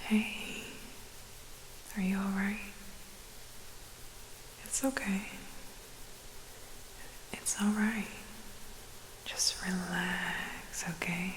Hey, are you alright? It's okay. It's alright. Just relax, okay?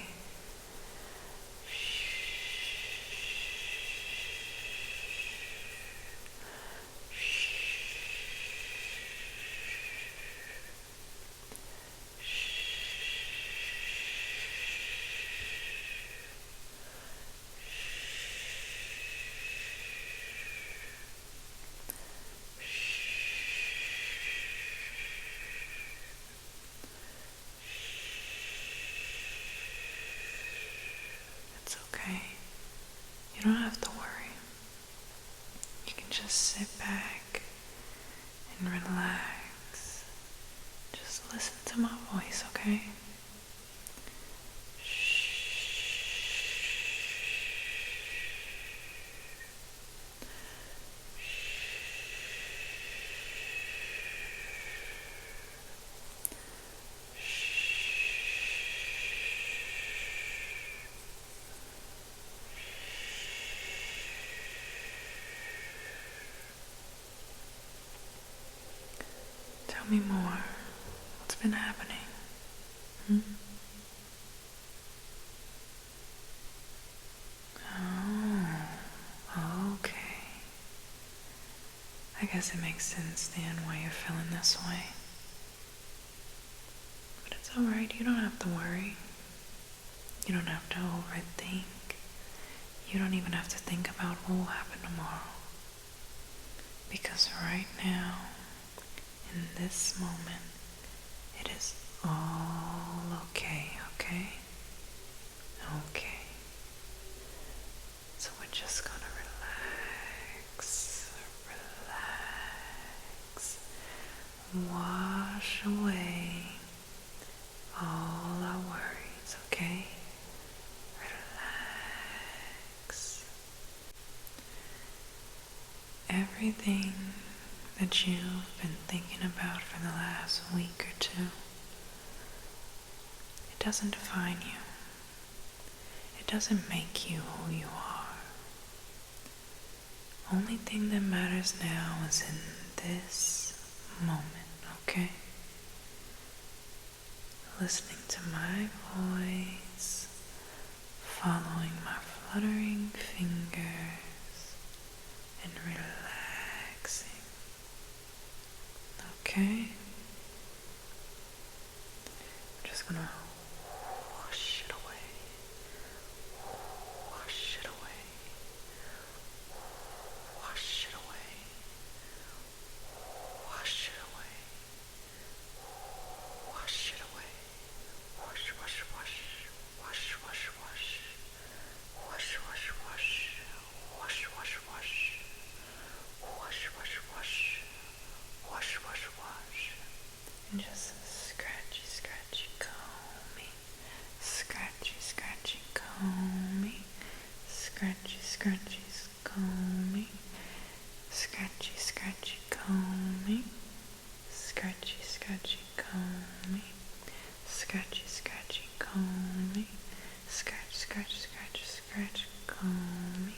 It's okay. You don't have to worry. You can just sit back and relax. Just listen to my voice, okay? Tell me more. What's been happening? Oh, okay. I guess it makes sense then why you're feeling this way. But it's alright, you don't have to worry. You don't have to overthink. You don't even have to think about what will happen tomorrow. Because right now, in this moment, it is all okay, okay? Okay. So we're just gonna relax, wash away all our worries, okay? Relax. Everything that you've been thinking about for the last week or two, it doesn't define you. It doesn't make you who you are. Only thing that matters now is in this moment, okay? Listening to my voice, following my fluttering fingers, and relaxing, okay? I'm just gonna wash it away, wash it away, wash it away, wash it away, wash it away, wash, wash, wash, wash, wash, wash, wash, wash, wash, wash, wash, wash, wash, wash, wash, wash, wash, wash, and just scratchy, scratchy, combing, scratchy, scratchy, combing, scratchy, scratchy, combing, scratchy, scratchy, combing, scratchy, scratchy, combing, scratchy, scratchy, combing, scratch, scratch, scratch, scratch, combing,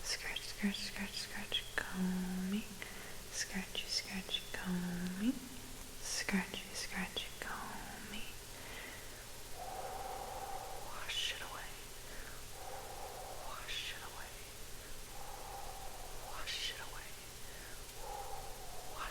scratch, scratch, scratch, scratch, combing, scratchy, scratchy, combing, scratchy, scratchy, combing, wash it away, wash it away, wash it away, wash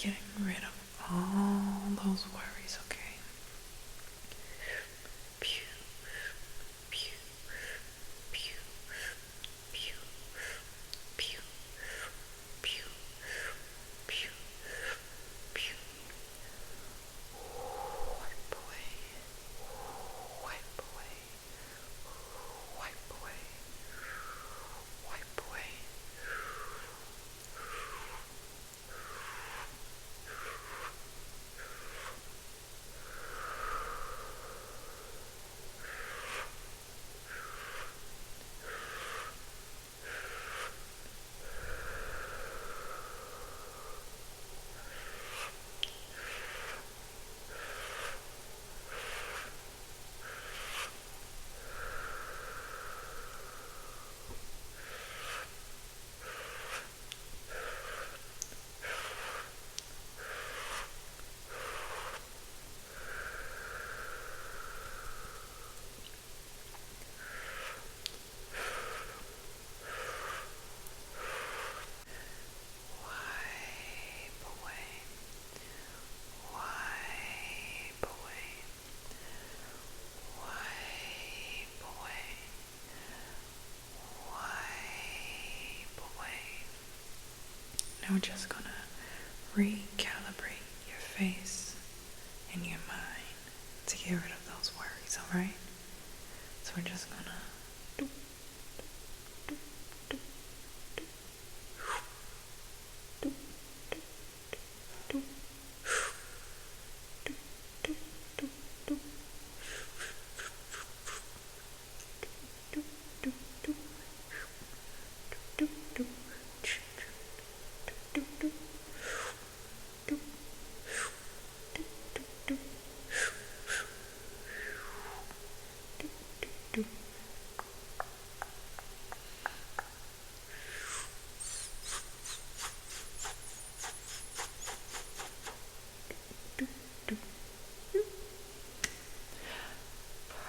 getting rid of all those worries, okay? Pew, pew, pew, pew, pew, pew, pew, pew. Wipe away, wipe away, wipe away, wipe away. Now we're just gonna recalibrate your face and your mind to get rid of those worries, alright? So we're just gonna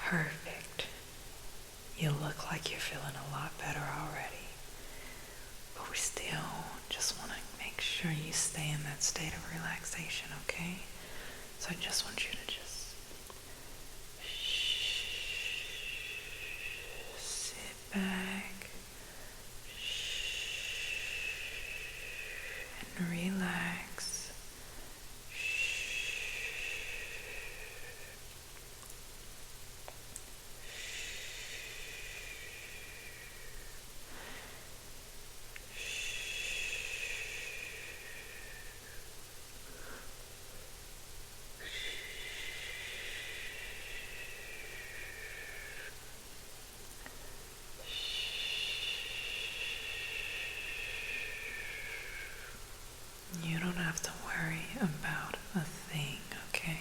perfect. You look like you're feeling a lot better already. But we still just want to make sure you stay in that state of relaxation, okay? So I just want you to just sit back and relax. You don't have to worry about a thing, okay?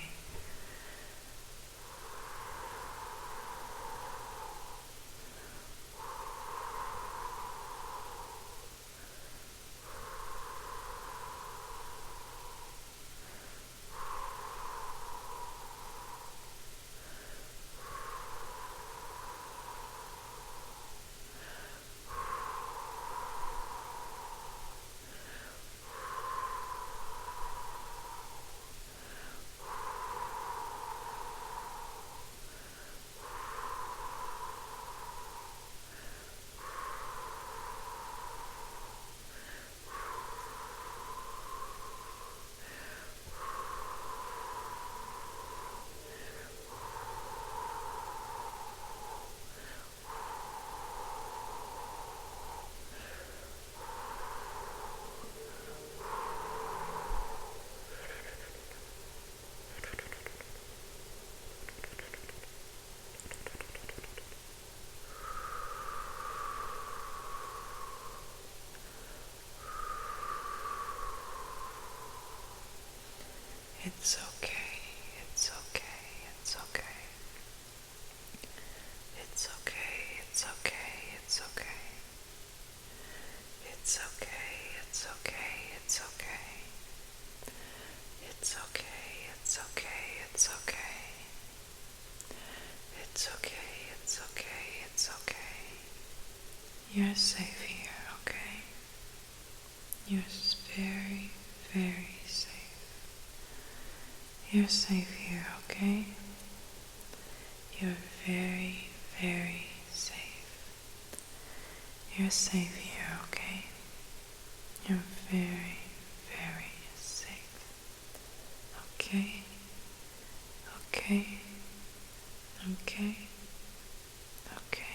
It's okay, it's okay, it's okay. It's okay, it's okay, it's okay. It's okay, it's okay, it's okay. It's okay, it's okay, it's okay. It's okay, it's okay, it's okay. You're safe here, okay? You're very, very safe. You're safe here, okay? You're very, very safe. You're safe here, okay? You're very, very safe. Okay? Okay? Okay? Okay.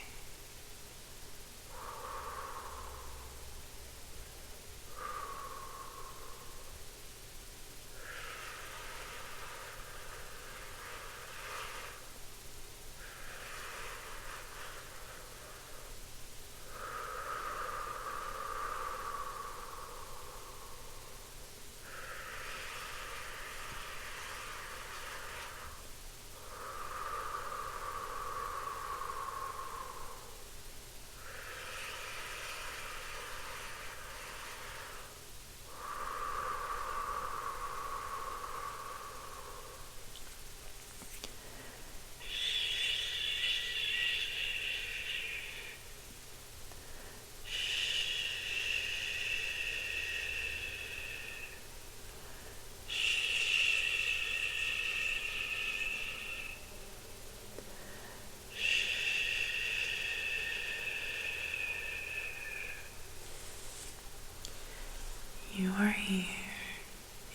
You are here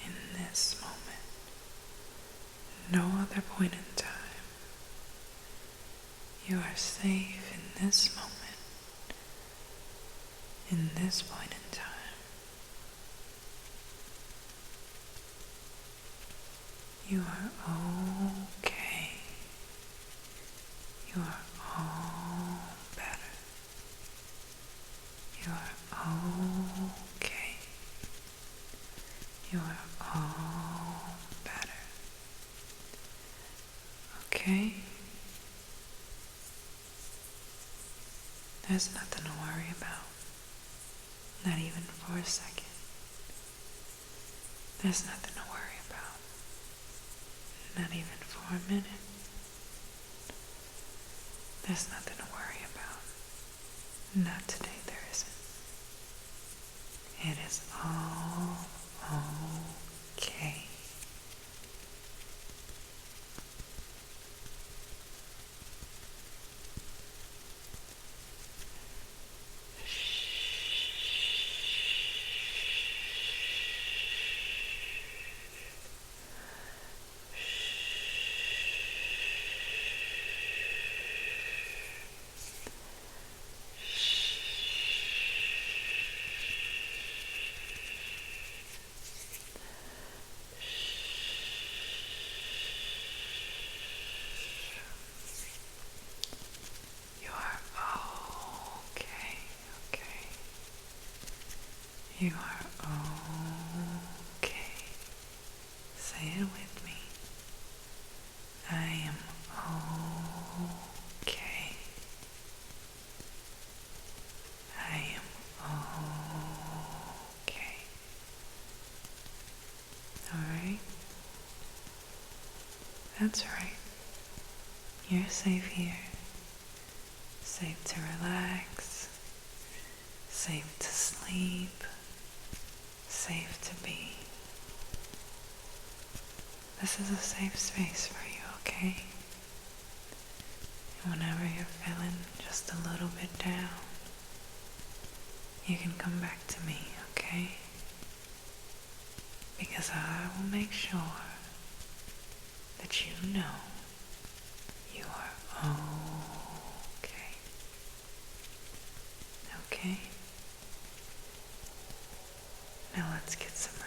in this moment, no other point in time. You are safe in this moment, in this point in time. You are okay. You are all better. You are okay. You are all better. Okay? There's nothing to worry about. Not even for a second. There's nothing to worry about. Not even for a minute. There's nothing to worry about. Not today, there isn't. It is all okay. You are okay. Say it with me. I am okay. I am okay. Alright? That's right. You're safe here. Safe to relax. Safe to sleep. Safe to be. This is a safe space for you, okay? And whenever you're feeling just a little bit down, you can come back to me, okay? Because I will make sure that you know you are okay. Okay? Now let's get some